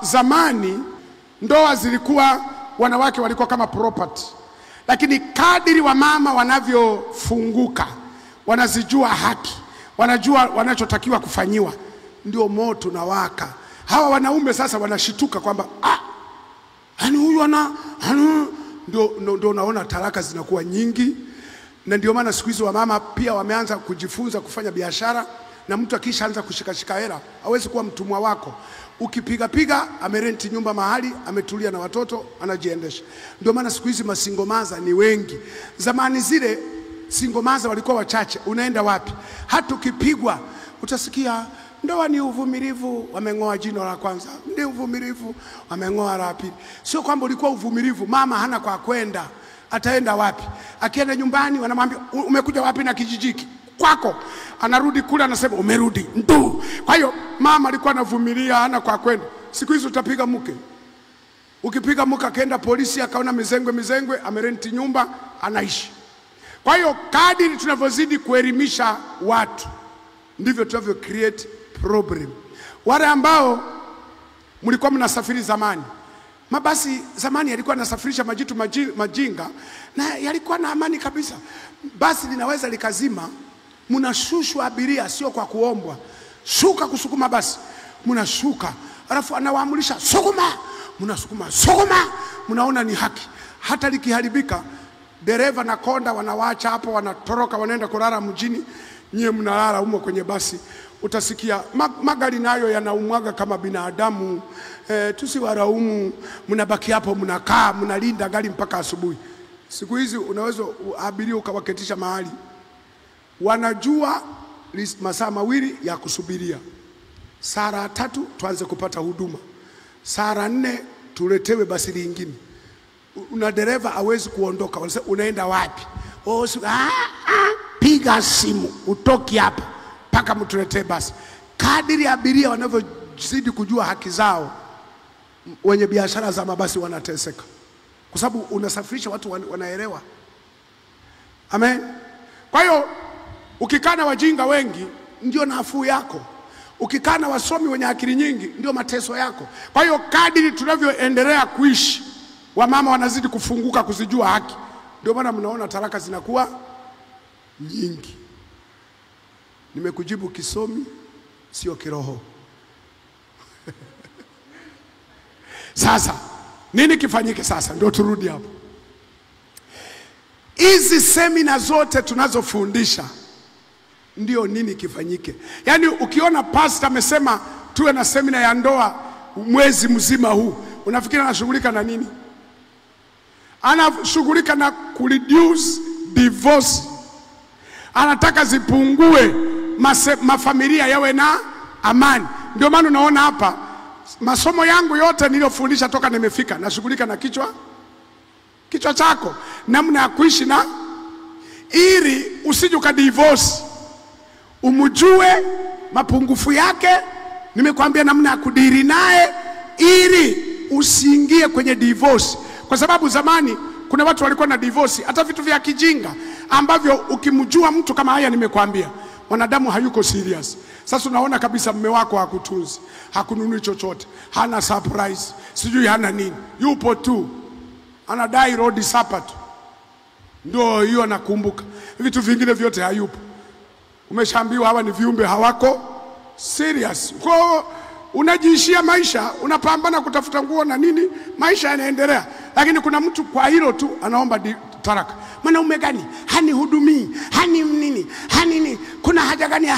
zamani ndoa zilikuwa, wanawake walikuwa kama property, lakini kadiri wa mama wanavyofunguka, wanazijua haki, wanajua wanachotakiwa kufanyiwa, ndio moto na waka. Hawa wanaume sasa wanashituka kwamba yani huyu ndio unaona talaka zinakuwa nyingi. Na ndio maana siku hizo wamama pia wameanza kujifunza kufanya biashara, na mtu akishaanza kushikashika hela hawezi kuwa mtumwa wako. Ukipiga amerenti nyumba mahali, ametulia na watoto, anajiendesha. Ndio maana siku hizi masingomaza ni wengi. Zamani zile singomaza walikuwa wachache, unaenda wapi? Hata ukipigwa utasikia ndoa ni uvumilivu, wameng'oa jino la kwanza, ndio uvumilivu, wameng'oa la pili. Sio kwamba ulikuwa uvumilivu, mama hana kwa kwenda, ataenda wapi? Akienda nyumbani wanamwambia umekuja wapi na kijijiki kwako, anarudi kule anasema umerudi ndu. Kwa hiyo mama alikuwa anavumilia, hana kwa kwenda. Siku hizo utapiga mke, ukipiga mke akaenda polisi akaona mizengwe, amerenti nyumba, anaishi. Kwa hiyo kadiri tunavyozidi kuelimisha watu, ndivyo tunavyo create problem. Wale ambao mlikuwa mnasafiri zamani, mabasi zamani yalikuwa yanasafirisha majitu majinga, na yalikuwa na amani kabisa. Basi linaweza likazima, mnashushwa abiria sio kwa kuombwa. Shuka kusukuma basi, mnashuka. Alafu anawaamulisha sukuma, mnasukuma, sukuma, mnaona ni haki. Hata likiharibika, dereva na konda wanawaacha hapo, wanatoroka wanaenda kulala mjini, nyie mnalala humo kwenye basi. Utasikia magari nayo yanaumwaga kama binadamu. Tusiwaraumu, mnabaki hapo, mnakaa, mnalinda gari mpaka asubuhi. Siku hizi unaweza abiria ukawaketisha mahali, wanajua masaa mawili ya kusubiria. Saa 3 tuanze kupata huduma, saa 4 tuletewe basi lingine. Una dereva hawezi kuondoka, wanasema unaenda wapi? Piga simu utoki hapa mpaka mtuletee basi. Kadiri abiria wanavyozidi kujua haki zao, wenye biashara za mabasi wanateseka, kwa sababu unasafirisha watu wanaelewa. Amen. Kwa hiyo ukikaa na wajinga wengi ndio nafuu yako, ukikaa na wasomi wenye akili nyingi ndio mateso yako. Kwa hiyo kadiri tunavyoendelea kuishi, wamama wanazidi kufunguka kuzijua haki, ndio maana mnaona talaka zinakuwa nyingi. Nimekujibu kisomi, sio kiroho. Sasa nini kifanyike? Sasa ndio turudi hapo. Hizi semina zote tunazofundisha, ndio nini kifanyike? Yaani ukiona pastor amesema tuwe na semina ya ndoa mwezi mzima huu, unafikiri anashughulika na nini? Anashughulika na kureduce divorce. Anataka zipungue, mafamilia yawe na amani. Ndio maana unaona hapa masomo yangu yote niliyofundisha toka nimefika, nashughulika na kichwa chako, namna ya kuishi na, ili usije ukadivorce, umjue mapungufu yake. Nimekwambia namna ya kudiri naye ili usiingie kwenye divorce, kwa sababu zamani kuna watu walikuwa na divorce hata vitu vya kijinga ambavyo ukimjua mtu kama haya, nimekwambia mwanadamu hayuko serious. Sasa unaona kabisa mume wako hakutunzi, hakununui chochote, hana surprise, sijui hana nini, yupo tu anadai road sapatu, ndio hiyo nakumbuka. Vitu vingine vyote hayupo. Umeshaambiwa hawa ni viumbe hawako serious. Kwa unajiishia maisha, unapambana kutafuta nguo na nini, maisha yanaendelea. Lakini kuna mtu kwa hilo tu anaomba talaka. Mwanaume gani? Hanihudumii, hani nini, hani nini, kuna haja gani ya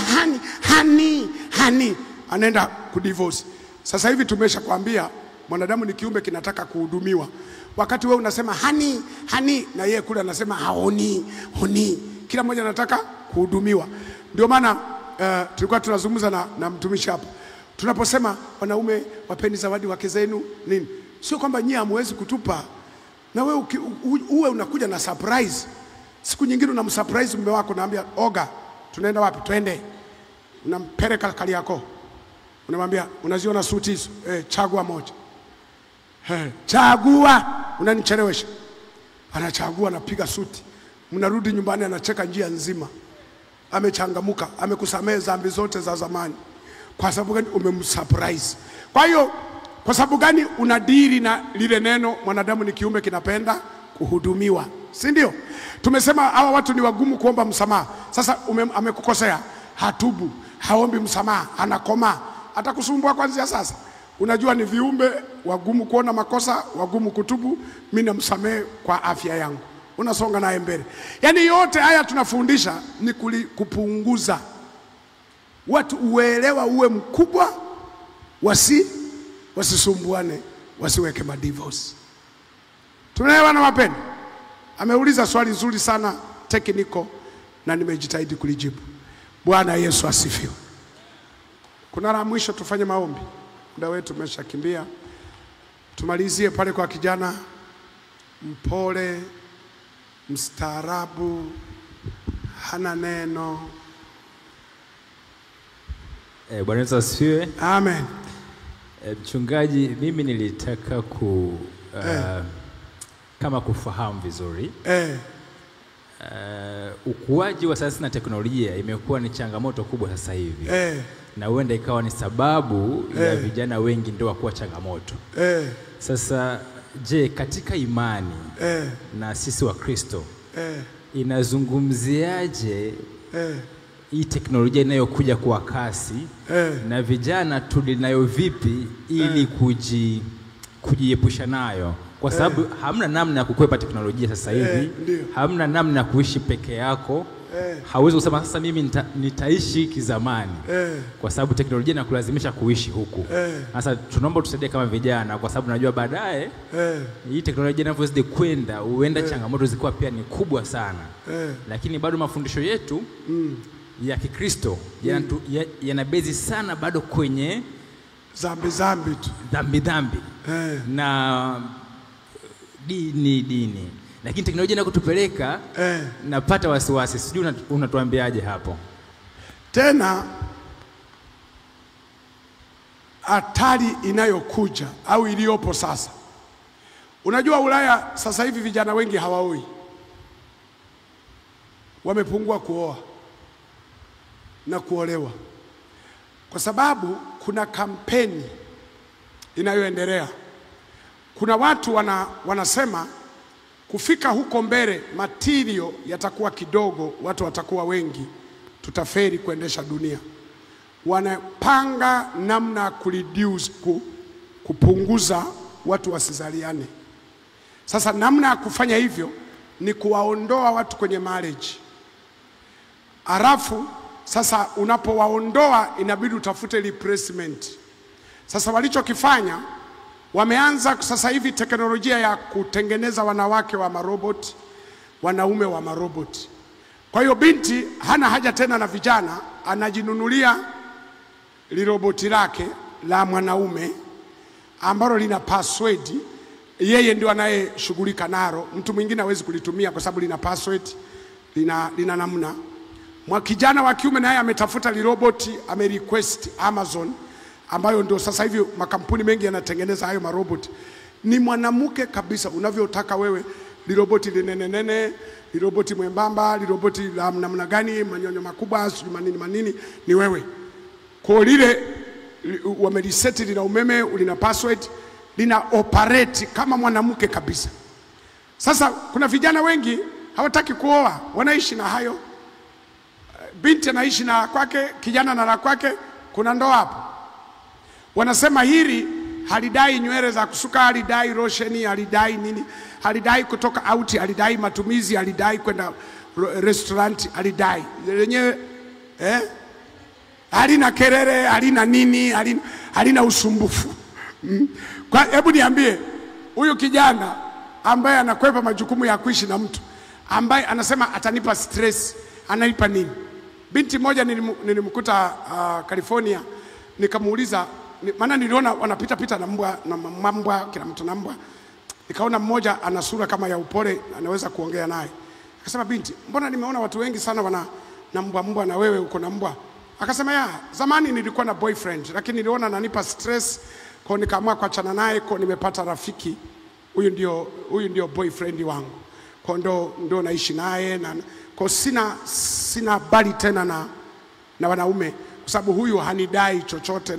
hani, anaenda kudivorce. Sasa hivi tumeshakwambia mwanadamu ni kiumbe kinataka kuhudumiwa. Wakati wewe unasema hani, na yeye kule anasema honi. Kila mmoja anataka kuhudumiwa. Ndio maana tulikuwa tunazungumza na mtumishi hapo. Tunaposema wanaume wapeni zawadi wake zenu nini, sio kwamba nyie hamwezi kutupa. Na wewe uwe unakuja na surprise. Siku nyingine unamsurprise mume wako, naambia oga, tunaenda wapi? Twende. Unampeleka Kariakoo. Unamwambia unaziona suti hizo? Chagua moja. Chagua, unanichelewesha. Anachagua, anapiga suti. Mnarudi nyumbani, anacheka njia nzima. Amechangamuka, amekusamehe dhambi zote za zamani. Kwa sababu gani? Umemsurprise. Kwa hiyo Kwa sababu gani? Unadiri na lile neno, mwanadamu ni kiumbe kinapenda kuhudumiwa, si ndio? Tumesema hawa watu ni wagumu kuomba msamaha. Sasa amekukosea, hatubu, haombi msamaha, anakoma, atakusumbua kuanzia sasa. Unajua ni viumbe wagumu kuona makosa, wagumu kutubu. Mimi namsamehe kwa afya yangu, unasonga naye mbele. Yani yote haya tunafundisha ni kupunguza watu, uelewa uwe mkubwa, wasisumbuane, wasiweke madivorce. Tunaelewana wapendwa? Ameuliza swali nzuri sana technical na nimejitahidi kulijibu. Bwana Yesu asifiwe. Kuna la mwisho, tufanye maombi. Muda wetu umeshakimbia. Tumalizie pale kwa kijana mpole, mstaarabu, hana neno. Bwana Yesu asifiwe. Amen. Mchungaji, mimi nilitaka kama kufahamu vizuri ukuaji wa sayansi na teknolojia imekuwa ni changamoto kubwa sasa hivi, na huenda ikawa ni sababu ya vijana wengi ndio kuwa changamoto. Sasa je, katika imani na sisi wa Kristo inazungumziaje hii teknolojia inayokuja kwa kasi na vijana tulinayo vipi ili kujiepusha nayo? Kwa sababu hamna namna ya kukwepa teknolojia sasa hivi, hamna namna ya kuishi peke yako. Hauwezi kusema sasa mimi nitaishi kizamani, kwa sababu teknolojia inakulazimisha kuishi huku. Sasa tunaomba tusaidie kama vijana, kwa sababu najua baadaye hii teknolojia inavyozidi kwenda huenda changamoto zikuwa pia ni kubwa sana. Lakini bado mafundisho yetu ya Kikristo yanabezi sana bado kwenye dhambi tu, dhambi na dini. Lakini teknolojia inakutupeleka napata wasiwasi. Sijui unatuambiaje hapo? Tena hatari inayokuja au iliyopo sasa. Unajua Ulaya sasa hivi vijana wengi hawaoi, wamepungua kuoa na kuolewa, kwa sababu kuna kampeni inayoendelea. Kuna watu wanasema kufika huko mbele material yatakuwa kidogo, watu watakuwa wengi, tutaferi kuendesha dunia. Wanapanga namna kureduce, kupunguza watu wasizaliane. Sasa namna ya kufanya hivyo ni kuwaondoa watu kwenye marriage. Alafu sasa unapowaondoa inabidi utafute replacement. Sasa walichokifanya, wameanza sasa hivi teknolojia ya kutengeneza wanawake wa marobot, wanaume wa marobot. Kwa hiyo binti hana haja tena na vijana, anajinunulia liroboti lake la mwanaume ambalo lina password, yeye ndio anayeshughulika nalo. Mtu mwingine hawezi kulitumia kwa sababu lina password, lina namna. Kijana wa kiume naye ametafuta liroboti, amerequest Amazon, ambayo ndio sasa hivi makampuni mengi yanatengeneza hayo maroboti. Ni mwanamke kabisa unavyotaka wewe, liroboti linenenene, liroboti mwembamba, liroboti la namna gani, manyonyo makubwa, manini, ni wewe. Kwa lile wamereset, lina umeme, lina password, lina operate kama mwanamke kabisa. Sasa kuna vijana wengi hawataki kuoa, wanaishi na hayo. Binti anaishi na kwake, kijana na la kwake, kuna ndoa hapo. Wanasema hili halidai nywele za kusuka, halidai rosheni, halidai nini, halidai kutoka out, halidai matumizi, halidai kwenda restaurant, halidai lenyewe halina kelele, halina nini, halina usumbufu. Kwa hebu niambie, huyu kijana ambaye anakwepa majukumu ya kuishi na mtu ambaye anasema atanipa stress, analipa nini? Binti moja nilimkuta California, nikamuuliza, maana niliona wanapita na mbwa, kila mtu na mbwa. Nikaona mmoja ana sura kama ya upole, anaweza kuongea naye. Akasema, binti, mbona nimeona watu wengi sana wana na mbwa na wewe uko na mbwa? Akasema, zamani nilikuwa na boyfriend, lakini niliona ananipa stress, kwa nikaamua kuachana naye, kwa nimepata rafiki. Huyu ndio boyfriend wangu. Kwa ndo naishi naye, na kwa sina bali tena na wanaume, kwa sababu huyu hanidai chochote,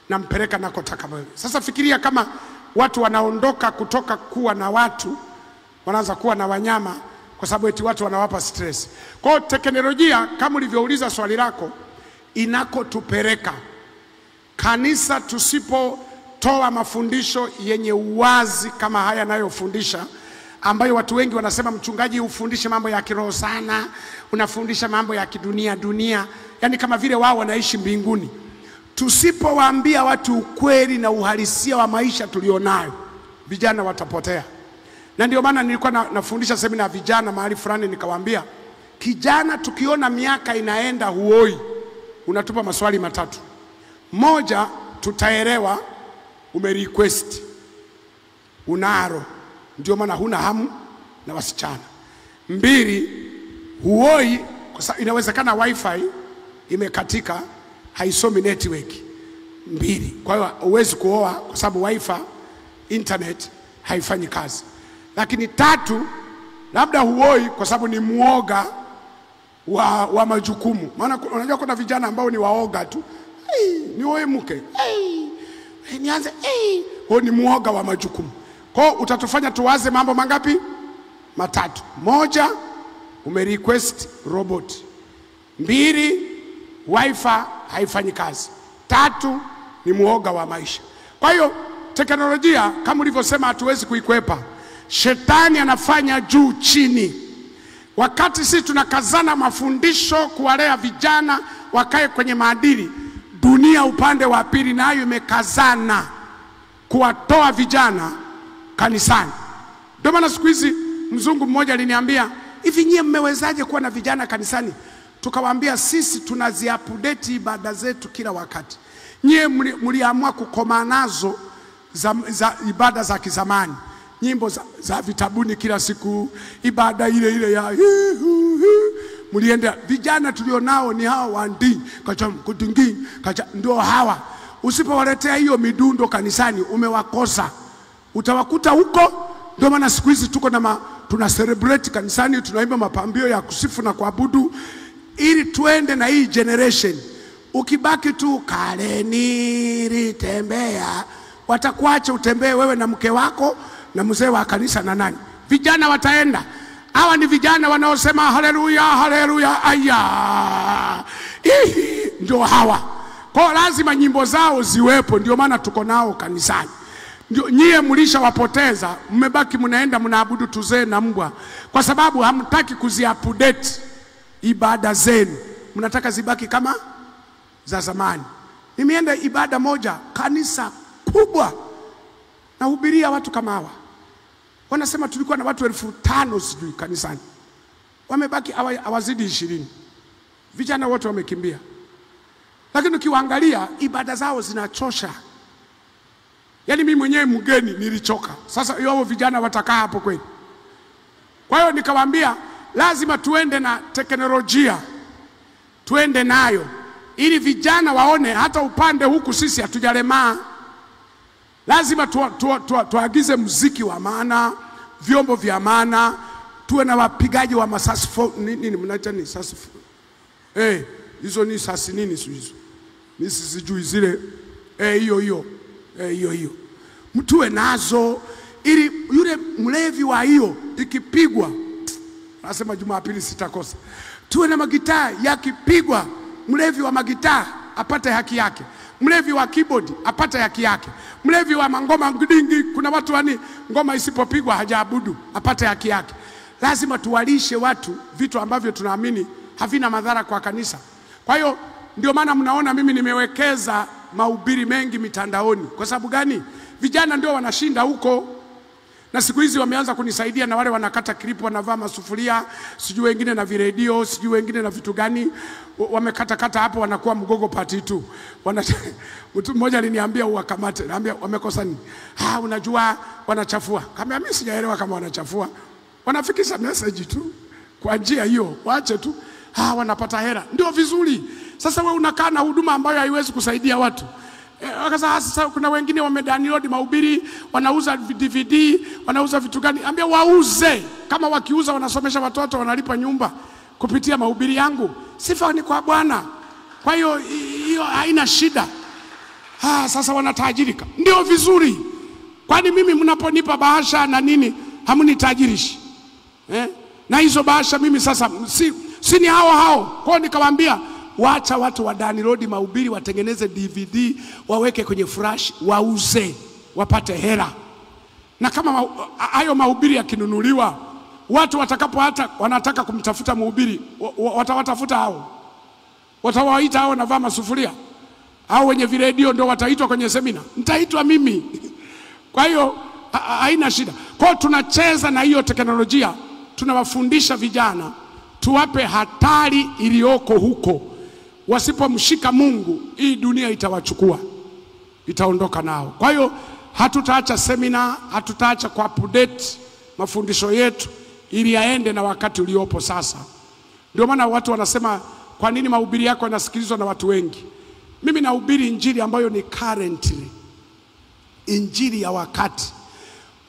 na nampeleka nakotaka wewe. Sasa fikiria kama watu wanaondoka kutoka kuwa na watu wanaanza kuwa na wanyama kwa sababu eti watu wanawapa stress. Kwa hiyo teknolojia, kama ulivyouliza swali lako, inakotupeleka kanisa, tusipotoa mafundisho yenye uwazi kama haya nayofundisha, ambayo watu wengi wanasema mchungaji ufundishe mambo ya kiroho sana, unafundisha mambo ya kidunia dunia, yani kama vile wao wanaishi mbinguni. Tusipowaambia watu ukweli na uhalisia wa maisha tulionayo, vijana watapotea. Na ndio maana nilikuwa nafundisha semina ya vijana mahali fulani, nikawaambia kijana, tukiona miaka inaenda huoi, unatupa maswali matatu. Moja, tutaelewa umerequest, unaro, ndio maana huna hamu na wasichana. Mbili, huoi kwa sababu inawezekana wifi imekatika, haisomi network. Mbili, kwa hiyo huwezi kuoa kwa sababu wifi internet haifanyi kazi. Lakini tatu, labda huoi kwa sababu ni muoga wa majukumu. Maana unajua kuna vijana ambao ni waoga tu. Nioe mke. Nianze huo ni muoga wa majukumu. Kwa hiyo utatufanya tuwaze mambo mangapi? Matatu. Moja, umerequest robot. Mbili, wifi haifanyi kazi. Tatu, ni muoga wa maisha. Kwa hiyo teknolojia kama ulivyosema hatuwezi kuikwepa. Shetani anafanya juu chini. Wakati sisi tunakazana mafundisho kuwalea vijana wakae kwenye maadili, dunia upande wa pili nayo imekazana kuwatoa vijana kanisani. Ndio maana siku hizi mzungu mmoja aliniambia, hivi nyie mmewezaje kuwa na vijana kanisani? Tukawaambia sisi tunaziupdate ibada zetu kila wakati. Nyie mliamua kukoma nazo za ibada za kizamani. Nyimbo za vitabuni kila siku, ibada ile ya mlienda. Vijana tulionao ni hawa wandi kacha kudingi kacha, ndio hawa. Usipowaletea hiyo midundo kanisani umewakosa, utawakuta huko. Ndio maana siku hizi tuko na tuna celebrate kanisani, tunaimba mapambio ya kusifu na kuabudu ili tuende na hii generation. Ukibaki tu kaleni litembea, watakuacha utembee wewe na mke wako na mzee wa kanisa na nani. Vijana wataenda. Hawa ni vijana wanaosema haleluya haleluya aya. Ndio hawa. Kwa lazima nyimbo zao ziwepo, ndio maana tuko nao kanisani. Ndio nyie mlishawapoteza, mmebaki mnaenda mnaabudu tuzee na mbwa kwa sababu hamtaki kuziupdate ibada zenu. Mnataka zibaki kama za zamani. Nimeenda ibada moja kanisa kubwa, na hubiria watu kama hawa. Wanasema tulikuwa na watu 5,000 sijui kanisani. Wamebaki hawazidi 20. Vijana wote wamekimbia. Lakini ukiwaangalia ibada zao zinachosha. Yaani mimi mwenyewe mgeni nilichoka. Sasa hao vijana watakaa hapo kweli? Kwa hiyo nikawaambia lazima tuende na teknolojia. Tuende nayo ili vijana waone hata upande huku sisi hatujalemaa. Lazima tuagize muziki wa maana, vyombo vya maana, tuwe na wapigaji wa masasi nini mnaita ni sasi. Hizo ni sasi nini hizo? Mimi sijui zile. Hiyo. Mtuwe nazo ili yule mlevi wa hiyo ikipigwa, nasema Jumapili sitakosa. Tuwe na magitaa yakipigwa, mlevi wa magitaa apate haki yake. Mlevi wa keyboard apate haki yake. Mlevi wa mangoma ngidingi, kuna watu wani ngoma isipopigwa hajaabudu, apate haki yake. Lazima tuwalishe watu vitu ambavyo tunaamini havina madhara kwa kanisa. Kwa hiyo ndio maana mnaona mimi nimewekeza mahubiri mengi mitandaoni. Kwa sababu gani? Vijana ndio wanashinda huko. Na siku hizi wameanza kunisaidia na wale wanakata clip, wanavaa masufuria, sijui wengine na viredio, sijui wengine na vitu gani, wamekata hapo wanakuwa mgogo party tu. Mtu mmoja aliniambia uwakamate, naambia wamekosa nini? Unajua wanachafua. Kama mimi sijaelewa kama wanachafua. Wanafikisha message tu kwa njia hiyo, waache tu. Wanapata hela. Ndio vizuri. Sasa wewe unakaa na huduma ambayo haiwezi kusaidia watu. Sasa kuna wengine wamedownload mahubiri, wanauza DVD, wanauza vitu gani? Ambia wauze. Kama wakiuza wanasomesha watoto, wanalipa nyumba kupitia mahubiri yangu. Sifa ni kwa Bwana. Kwa hiyo haina shida. sasa wanatajirika. Ndio vizuri. Kwani mimi mnaponipa bahasha na nini hamnitajirishi? Na hizo bahasha mimi sasa si ni hao. Kwa nikawaambia waacha watu wa download mahubiri, watengeneze DVD, waweke kwenye flash, wauze, wapate hela. Na kama hayo mahubiri yakinunuliwa, watu watakapo hata wanataka kumtafuta mhubiri, watawatafuta hao. Watawaita hao na vaa masufuria. Hao wenye viredio ndio wataitwa kwenye semina. Nitaitwa mimi. Kwa hiyo haina shida. Kwa hiyo tunacheza na hiyo teknolojia, tunawafundisha vijana, tuwape hatari iliyoko huko. Wasipomshika Mungu, hii dunia itawachukua, itaondoka nao. Kwa hiyo hatutaacha semina, hatutaacha kwa update mafundisho yetu ili yaende na wakati uliopo sasa. Ndio maana watu wanasema, kwa nini mahubiri yako yanasikilizwa na watu wengi? Mimi nahubiri injili ambayo ni currently, injili ya wakati.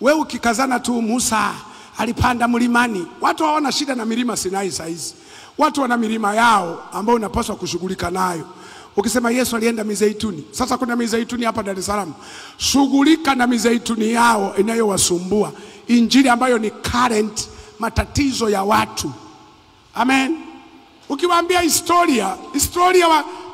Wewe ukikazana tu Musa alipanda mlimani, watu hawana shida na milima Sinai saizi. Watu wana milima yao ambayo unapaswa kushughulika nayo. Ukisema Yesu alienda Mizeituni, sasa kuna Mizeituni hapa Dar es Salaam. Shughulika na Mizeituni yao inayowasumbua. Injili ambayo ni current, matatizo ya watu. Amen. Ukiwaambia historia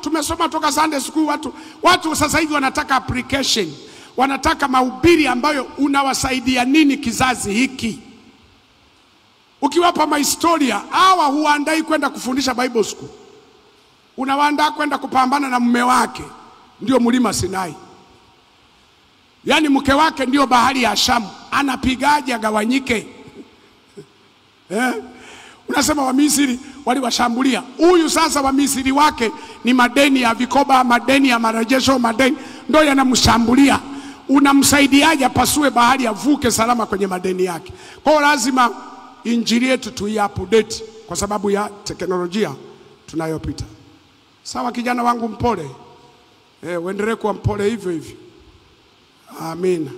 tumesoma toka Sunday school, watu sasa hivi wanataka application. Wanataka mahubiri ambayo unawasaidia nini kizazi hiki. Ukiwapa mahistoria, hawa huandai kwenda kufundisha Bible school. Unawaandaa kwenda kupambana na mume wake, ndio mlima Sinai. Yaani mke wake ndio bahari ya Shamu, anapigaje agawanyike? Unasema wa Misri waliwashambulia. Huyu sasa wa Misri wake ni madeni ya vikoba, madeni ya marejesho, madeni ndio yanamshambulia. Unamsaidiaje pasue bahari, avuke salama kwenye madeni yake? Kwa hiyo lazima injili yetu tuiupdate kwa sababu ya teknolojia tunayopita. Sawa kijana wangu mpole. Uendelee kuwa mpole hivyo hivyo. Amina.